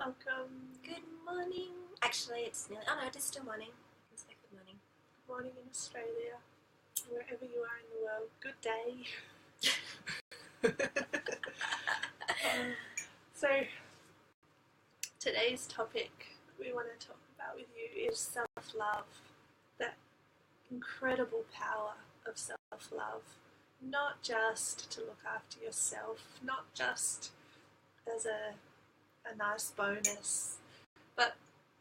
Welcome. Good morning. Actually, it's nearly... Oh, no, it is still morning. I can say good morning. Good morning in Australia. Wherever you are in the world, good day. So, today's topic we want to talk about with you is self-love. That incredible power of self-love. Not just to look after yourself, not just as a nice bonus, but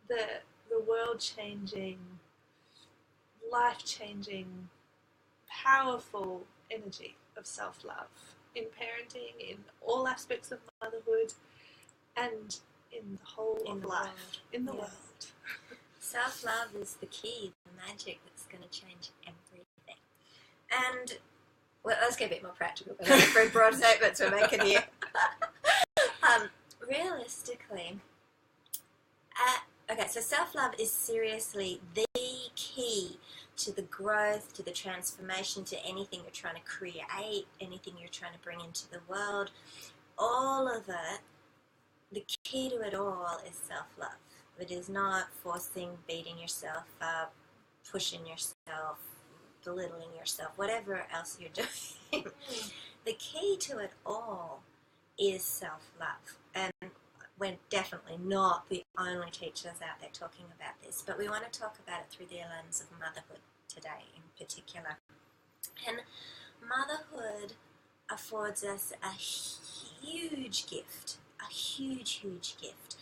the world-changing, life-changing, powerful energy of self-love in parenting, in all aspects of motherhood, and in the whole of life, in the world. Self-love is the key, the magic that's going to change everything. And, well, let's get a bit more practical. Very broad statements we're making here. Realistically, so self-love is seriously the key to the growth, to the transformation, to anything you're trying to create, anything you're trying to bring into the world. All of it, the key to it all is self-love. It is not forcing, beating yourself up, pushing yourself, belittling yourself, whatever else you're doing. The key to it all is self-love. And we're definitely not the only teachers out there talking about this, but we want to talk about it through the lens of motherhood today in particular. And motherhood affords us a huge gift, a huge, huge gift.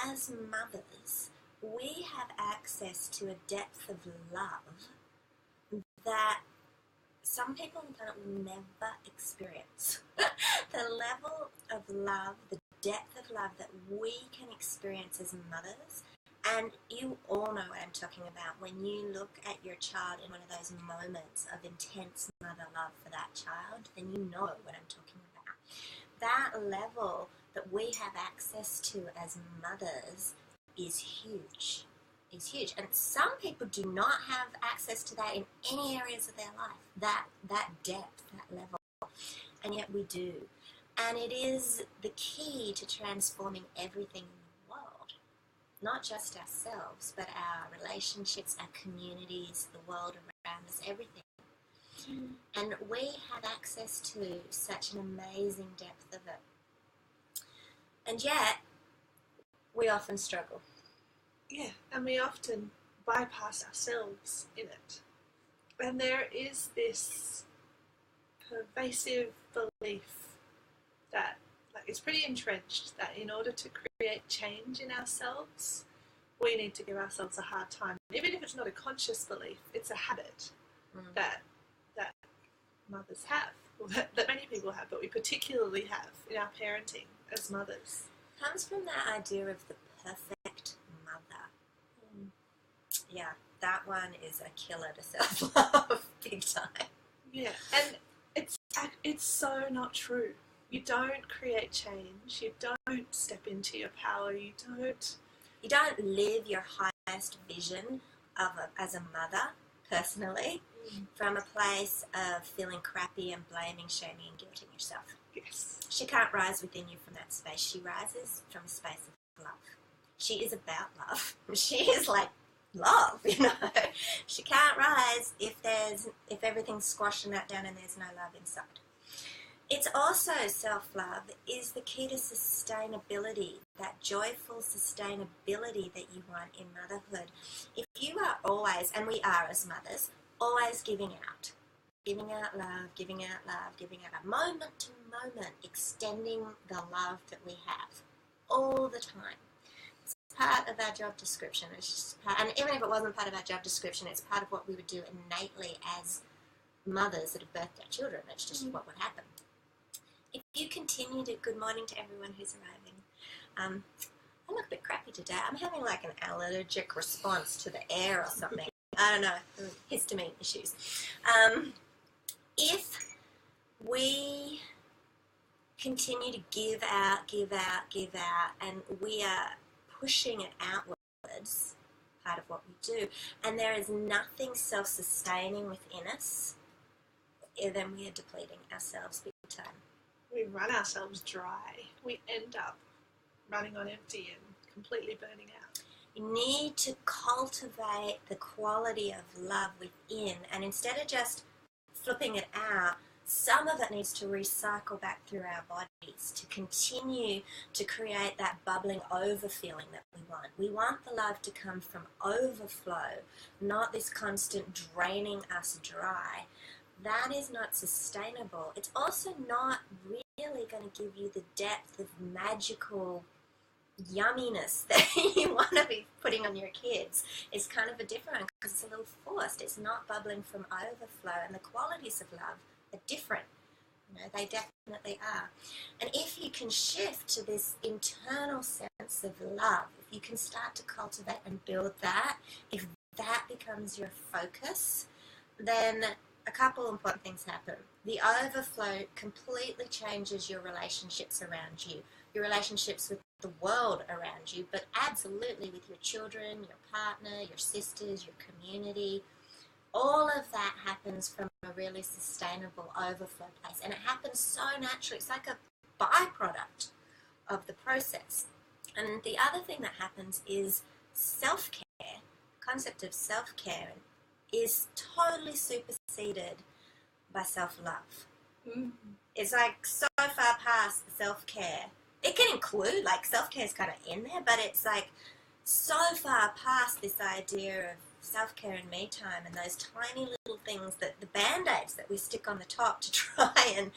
As mothers, we have access to a depth of love that some people will never experience. The level of love, the depth of love that we can experience as mothers, and you all know what I'm talking about when you look at your child in one of those moments of intense mother love for that child, then you know what I'm talking about. That level that we have access to as mothers is huge. Is huge. And some people do not have access to that in any areas of their life, that depth, that level, and yet we do. And it is the key to transforming everything in the world, not just ourselves, but our relationships, our communities, the world around us, everything. And we have access to such an amazing depth of it. And yet, we often struggle. Yeah, and we often bypass ourselves in it. And there is this pervasive belief that, like, it's pretty entrenched that in order to create change in ourselves, we need to give ourselves a hard time. Even if it's not a conscious belief, it's a habit that mothers have, or that many people have, but we particularly have in our parenting as mothers. It comes from that idea of the perfect mother. Yeah, that one is a killer to self-love, big time. Yeah, and it's so not true. You don't create change. You don't step into your power. You don't live your highest vision as a mother, personally, from a place of feeling crappy and blaming, shaming and guilting yourself. Yes. She can't rise within you from that space. She rises from a space of love. She is about love. She is like love, you know. She can't rise if everything's squashing that down and there's no love inside. It's also self-love is the key to sustainability, that joyful sustainability that you want in motherhood. If you are always, and we are as mothers, always giving out love, giving out moment to moment, extending the love that we have all the time. It's part of our job description. It's just and even if it wasn't part of our job description, it's part of what we would do innately as mothers that have birthed our children. It's just what would happen. If you continue to, good morning to everyone who's arriving. I look a bit crappy today. I'm having like an allergic response to the air or something. I don't know, histamine issues. If we continue to give out, and we are pushing it outwards, part of what we do, and there is nothing self-sustaining within us, then we are depleting ourselves big time. We run ourselves dry. We end up running on empty and completely burning out. You need to cultivate the quality of love within, and instead of just flipping it out, some of it needs to recycle back through our bodies to continue to create that bubbling over feeling that we want. We want the love to come from overflow, not this constant draining us dry. That is not sustainable. It's also not really going to give you the depth of magical yumminess that you want to be putting on your kids. It's kind of a different one because it's a little forced. It's not bubbling from overflow, and the qualities of love are different. You know, they definitely are. And if you can shift to this internal sense of love, if you can start to cultivate and build that, if that becomes your focus, then a couple important things happen. The overflow completely changes your relationships around you, your relationships with the world around you, but absolutely with your children, your partner, your sisters, your community. All of that happens from a really sustainable overflow place, and it happens so naturally. It's like a byproduct of the process. And the other thing that happens is self-care. The concept of self-care is totally superseded by self-love. Mm. It's like so far past self-care. It can include, like, self-care is kind of in there, but it's like so far past this idea of self-care and me time and those tiny little things, that the band-aids that we stick on the top to try and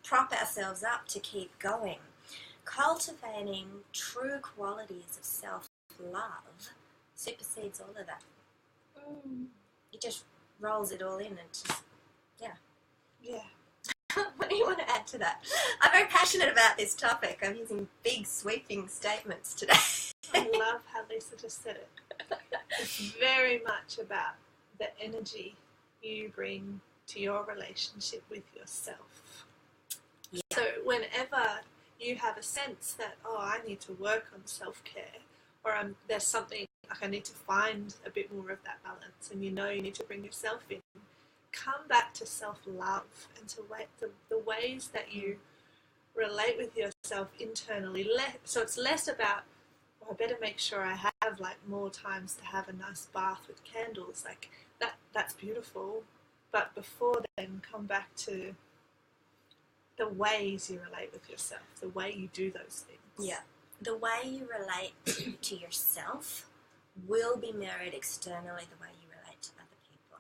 prop ourselves up to keep going. Cultivating true qualities of self-love supersedes all of that. It just rolls it all in and just, Yeah. What do you want to add to that? I'm very passionate about this topic. I'm using big sweeping statements today. I love how Lisa just said it. It's very much about the energy you bring to your relationship with yourself. Yeah. So whenever you have a sense that, oh, I need to work on self-care, or there's something, like I need to find a bit more of that balance, and you know you need to bring yourself in, come back to self-love and to the ways that you relate with yourself internally. So it's less about, I better make sure I have like more times to have a nice bath with candles, like that's beautiful, but before then come back to the ways you relate with yourself, the way you do those things. Yeah. The way you relate to yourself will be mirrored externally the way you relate to other people.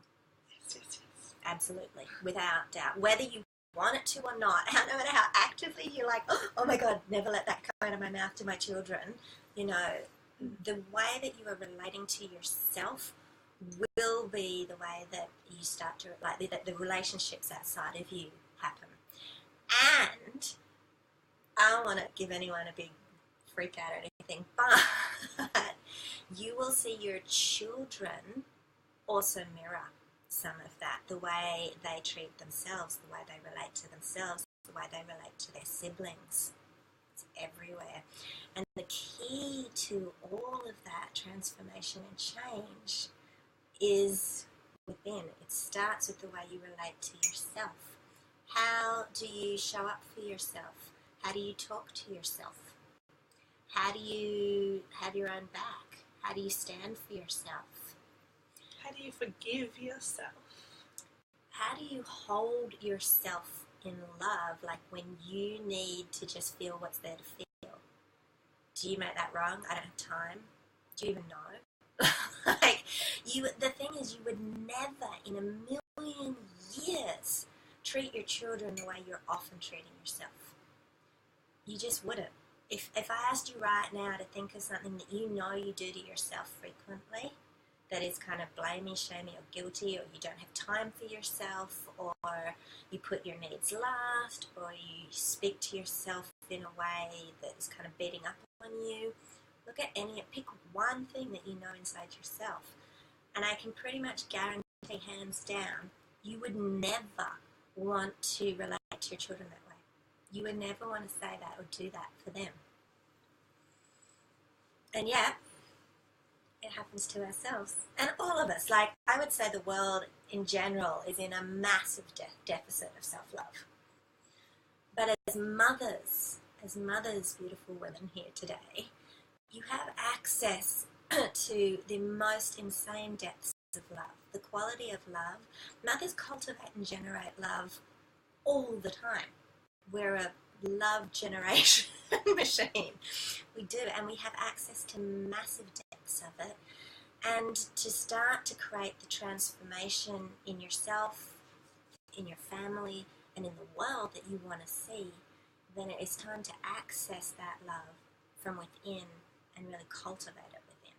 Yes. Absolutely, without doubt, whether you want it to or not. No matter how actively you're like, oh my God, never let that come out of my mouth to my children, you know, the way that you are relating to yourself will be the way that you start to, like, the relationships outside of you happen. And I don't want to give anyone a big freak out or anything, but you will see your children also mirror some of that, the way they treat themselves, the way they relate to themselves, the way they relate to their siblings. It's everywhere. And the key to all of that transformation and change is within. It starts with the way you relate to yourself. How do you show up for yourself? How do you talk to yourself? How do you have your own back? How do you stand for yourself? How do you forgive yourself? How do you hold yourself in love, like when you need to just feel what's there to feel? Do you make that wrong? I don't have time. Do you even know? The thing is, you would never in a million years treat your children the way you're often treating yourself. You just wouldn't. If I asked you right now to think of something that you know you do to yourself frequently, that is kind of blamey, shamey, or guilty, or you don't have time for yourself, or you put your needs last, or you speak to yourself in a way that is kind of beating up on you, pick one thing that you know inside yourself. And I can pretty much guarantee, hands down, you would never want to relate to your children that way. You would never want to say that or do that for them. And yet, it happens to ourselves. And all of us, like, I would say the world in general is in a massive deficit of self-love. But as mothers, beautiful women here today, access to the most insane depths of love, the quality of love. Mothers cultivate and generate love all the time. We're a love generation machine. We do, and we have access to massive depths of it. And to start to create the transformation in yourself, in your family, and in the world that you want to see, then it is time to access that love from within and really cultivate it within.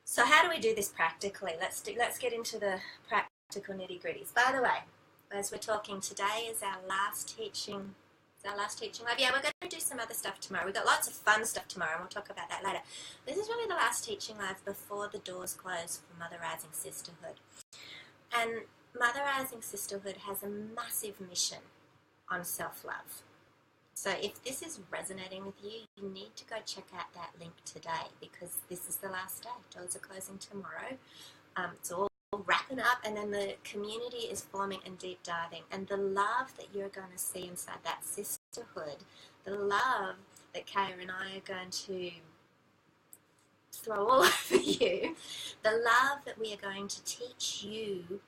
So how do we do this practically? Let's get into the practical nitty-gritties. By the way, as we're talking, today is our last teaching. Is our last teaching live? Yeah, we're going to do some other stuff tomorrow. We've got lots of fun stuff tomorrow, and we'll talk about that later. This is really the last teaching live before the doors close for Mother Rising Sisterhood. And Mother Rising Sisterhood has a massive mission on self-love. So if this is resonating with you, you need to go check out that link today, because this is the last day. Doors are closing tomorrow. It's all wrapping up, and then the community is forming and deep diving. And the love that you're going to see inside that sisterhood, the love that Kaya and I are going to throw all over you, the love that we are going to teach you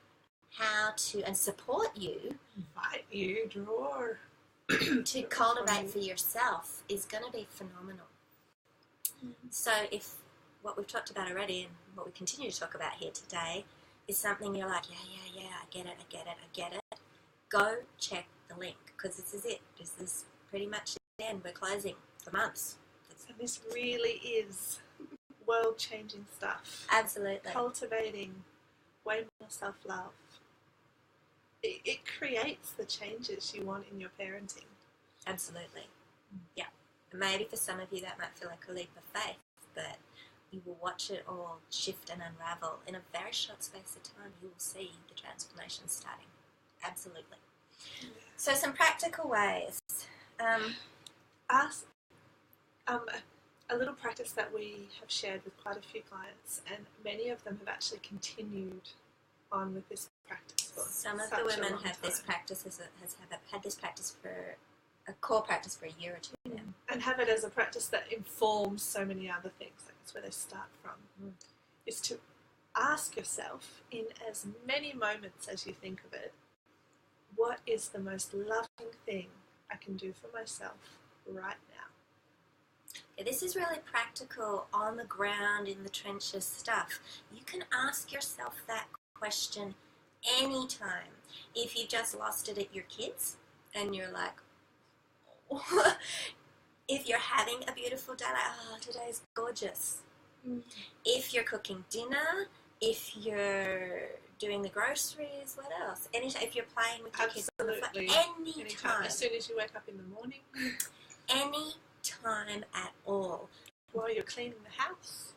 how to, and support you, invite you, draw to cultivate for yourself, is going to be phenomenal. So if what we've talked about already and what we continue to talk about here today is something you're like, yeah, I get it, go check the link, because this is it. This is pretty much the end. We're closing for months. And this really is world-changing stuff. Absolutely. Cultivating way more self-love. It creates the changes you want in your parenting. Absolutely. Yeah. Maybe for some of you that might feel like a leap of faith, but you will watch it all shift and unravel in a very short space of time. You will see the transformation starting. Absolutely. Yeah. So some practical ways. A little practice that we have shared with quite a few clients, and many of them have actually continued on with this practice. Some of the women have this practice have had this practice for a core practice for a year or two now, and have it as a practice that informs so many other things. Like that's where they start from. Is to ask yourself, in as many moments as you think of it, what is the most loving thing I can do for myself right now? Yeah, this is really practical, on the ground, in the trenches stuff. You can ask yourself that question anytime. If you just lost it at your kids and you're like, oh. If you're having a beautiful day, like, oh, today's gorgeous. If you're cooking dinner, if you're doing the groceries, what else? Anytime, if you're playing with your kids on the phone, anytime. As soon as you wake up in the morning. Any time at all. While you're cleaning the house.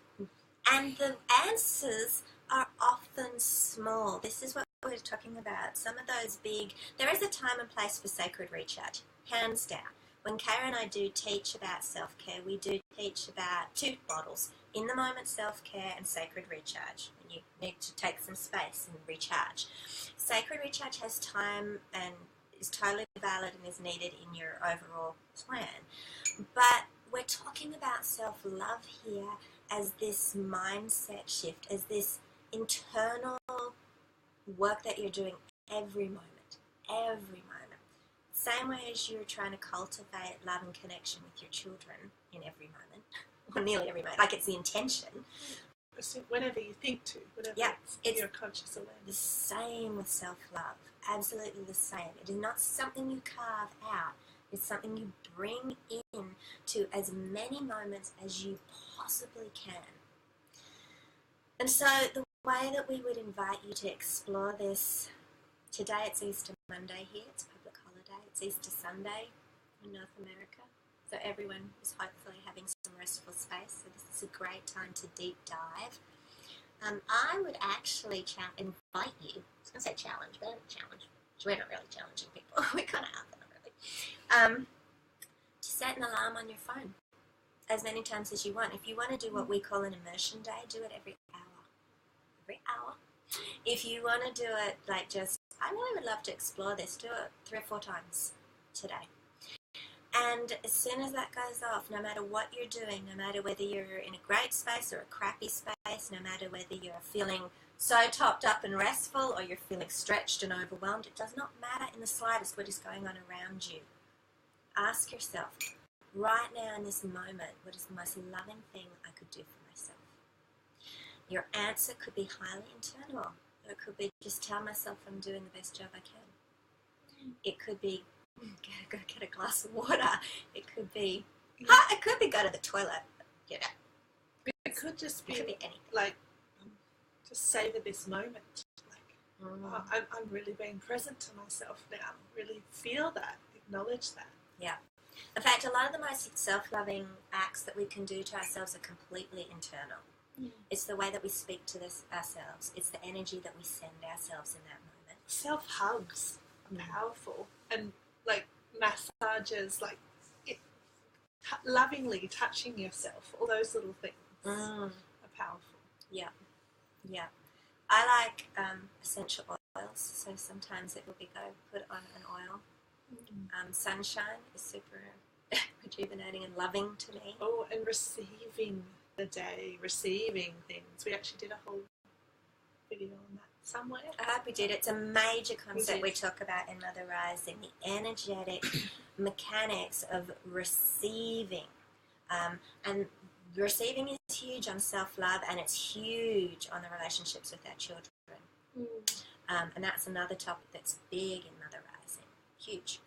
And the answers are often small. This is what we're talking about. Some of those big... There is a time and place for sacred recharge, hands down. When Kara and I do teach about self-care, we do teach about two models: in-the-moment self-care and sacred recharge, when you need to take some space and recharge. Sacred recharge has time and is totally valid and is needed in your overall plan. But we're talking about self-love here as this mindset shift, as this internal work that you're doing every moment, every moment. Same way as you're trying to cultivate love and connection with your children in every moment, or nearly every moment, like it's the intention. Whenever you think to, whenever it's your conscious awareness. The same with self-love, absolutely the same. It is not something you carve out, it's something you bring in to as many moments as you possibly can. And so the way that we would invite you to explore this, today it's Easter Monday here, it's a public holiday, it's Easter Sunday in North America, so everyone is hopefully having some restful space, so this is a great time to deep dive. I would actually invite you, I was going to say challenge, but I don't challenge, we're not really challenging people, we kind of are, but not really, to set an alarm on your phone as many times as you want. If you want to do what we call an immersion day, do it every hour. If you want to do it like just, I really would love to explore this, do it 3 or 4 times today. And as soon as that goes off, no matter what you're doing, no matter whether you're in a great space or a crappy space, no matter whether you're feeling so topped up and restful or you're feeling stretched and overwhelmed, it does not matter in the slightest what is going on around you. Ask yourself, right now in this moment, what is the most loving thing I could do for myself? Your answer could be highly internal. It could be just tell myself I'm doing the best job I can. It could be go get a glass of water. It could be go to the toilet. You know. It could just be, it could be anything. Like, just savor this moment. Like, I'm really being present to myself now. Really feel that, acknowledge that. Yeah. In fact, a lot of the most self-loving acts that we can do to ourselves are completely internal. It's the way that we speak to ourselves. It's the energy that we send ourselves in that moment. Self-hugs are powerful. And, like, massages, like, lovingly touching yourself, all those little things are powerful. Yeah. Yeah. I like essential oils, so sometimes it will be go put on an oil. Sunshine is super rejuvenating and loving to me. Oh, and receiving the day, receiving things. We actually did a whole video on that somewhere. I hope we did. It's a major concept we talk about in Mother Rising, the energetic mechanics of receiving. And receiving is huge on self-love, and it's huge on the relationships with our children. And that's another topic that's big in Mother Rising. Huge.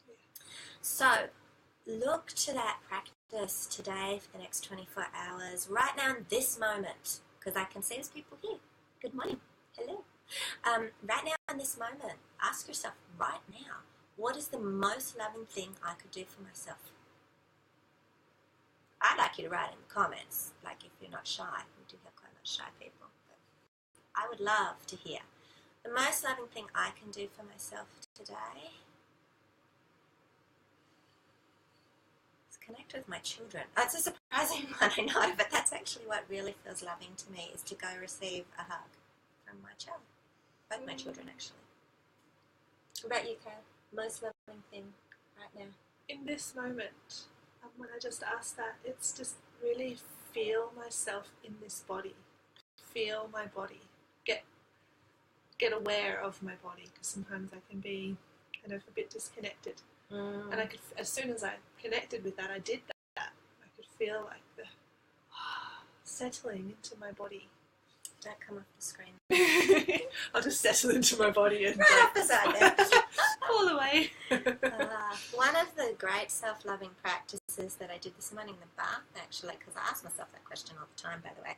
Yeah. So, look to that practice today for the next 24 hours, right now in this moment, because I can see there's people here. Good morning. Hello. Right now in this moment, ask yourself right now, what is the most loving thing I could do for myself? I'd like you to write in the comments, like if you're not shy. We do have quite a lot of shy people. But I would love to hear. The most loving thing I can do for myself today is connect with my children. That's a surprising one, I know, but that's actually what really feels loving to me, is to go receive a hug from my child. Both my children, actually. What about you, Karen? Most loving thing right now? In this moment, when I just asked that, it's just really feel myself in this body. Feel my body. Get aware of my body, because sometimes I can be kind of a bit disconnected. And I could, as soon as I connected with that, I did that. I could feel like the settling into my body. Don't come off the screen. I'll just settle into my body and right off the side there. all the way. One of the great self-loving practices that I did this morning in the bath, actually, because I ask myself that question all the time, by the way,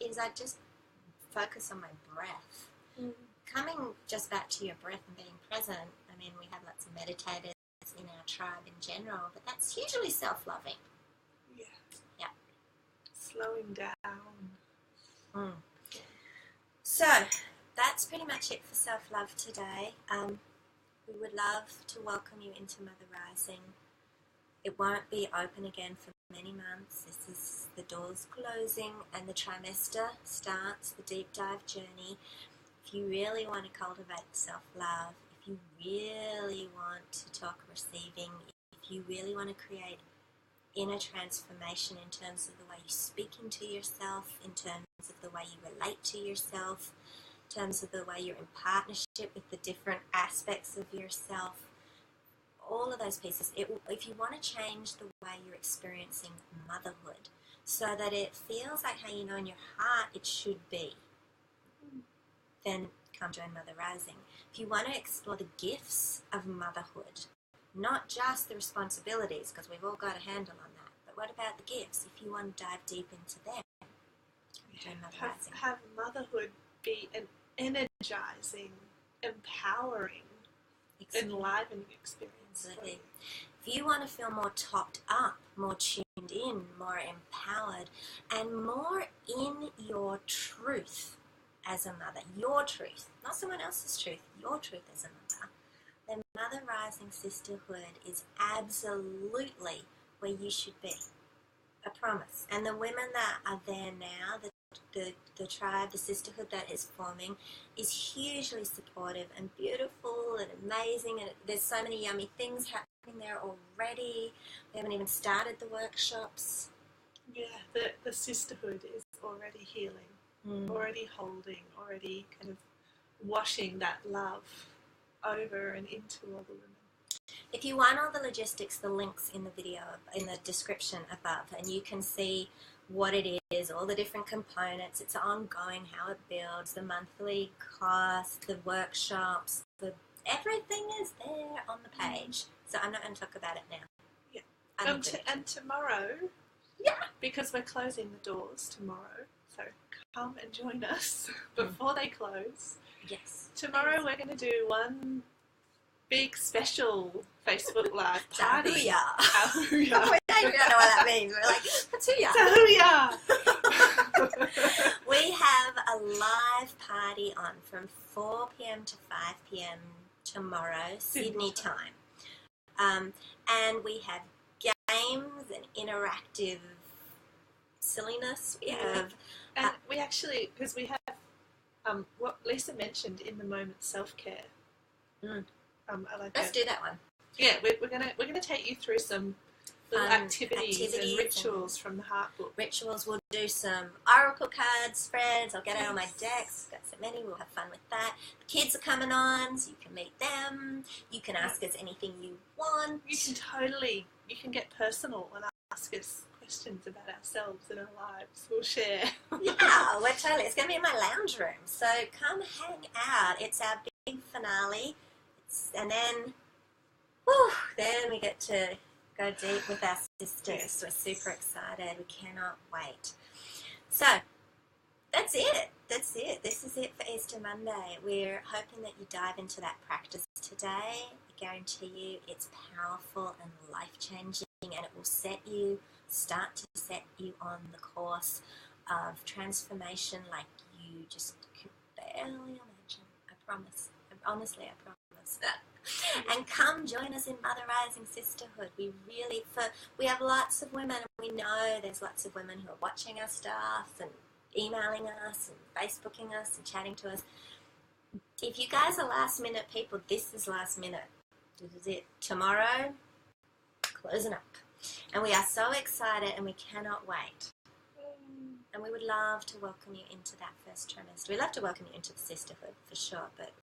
is I just focus on my breath. Coming just back to your breath and being present. I mean, we have lots of meditators in our tribe in general, but that's hugely self-loving. Yeah. Slowing down. So, that's pretty much it for self-love today. We would love to welcome you into Mother Rising. It won't be open again for many months. This is the doors closing and the trimester starts, the deep dive journey. If you really want to cultivate self-love, if you really want to talk receiving, if you really want to create inner transformation in terms of the way you're speaking to yourself, in terms of the way you relate to yourself, in terms of the way you're in partnership with the different aspects of yourself, all of those pieces. If you want to change the way you're experiencing motherhood so that it feels like how you know in your heart it should be, then come join Mother Rising. If you want to explore the gifts of motherhood, not just the responsibilities, because we've all got a handle on that, but what about the gifts? If you want to dive deep into them, join Mother Rising. Have motherhood be an energizing, empowering, enlivening experience. Absolutely. If you want to feel more topped up, more tuned in, more empowered, and more in your truth as a mother, your truth, not someone else's truth, your truth as a mother, then Mother Rising Sisterhood is absolutely where you should be. I promise. And the women that are there now, the tribe, the sisterhood that is forming, is hugely supportive and beautiful and amazing, and there's so many yummy things there already. We haven't even started the workshops. Yeah, the sisterhood is already healing, already holding, already kind of washing that love over and into all the women. If you want all the logistics, the links in the video, in the description above, and you can see what it is, all the different components. It's ongoing, how it builds, the monthly cost, the workshops, everything is there on the page. So I'm not going to talk about it now. Yeah. And tomorrow, because we're closing the doors tomorrow, so come and join us before they close. Yes. Tomorrow we're going to do one big special Facebook Live party. Tahuya. We don't know what that means. We're like, Tahuya. We have a live party on from 4 p.m. to 5 p.m. tomorrow, Sydney time. And we have games and interactive silliness. We have... And we actually, because we have what Lisa mentioned in the moment, self-care. Let's do that one. Yeah, we're gonna take you through some little activities and rituals from the Heart Book. Rituals. We'll do some oracle card spreads. I'll get out all my decks. Got so many. We'll have fun with that. The kids are coming on, so you can meet them. You can ask us anything you want. You can get personal and ask us questions about ourselves and our lives. We'll share. Yeah, it's going to be in my lounge room. So come hang out. It's our big finale. And then we get to go deep with our sisters. Yes. We're super excited. We cannot wait. So that's it. This is it for Easter Monday. We're hoping that you dive into that practice today. I guarantee you it's powerful and life-changing, and it will start to set you on the course of transformation like you just could barely imagine. I promise. Honestly, I promise. And come join us in Mother Rising Sisterhood. We have lots of women, and we know there's lots of women who are watching our stuff and emailing us and Facebooking us and chatting to us. If you guys are last minute people, this is last minute. This is it. Tomorrow, closing up. And we are so excited and we cannot wait. And we would love to welcome you into that first trimester. We'd love to welcome you into the sisterhood for sure, but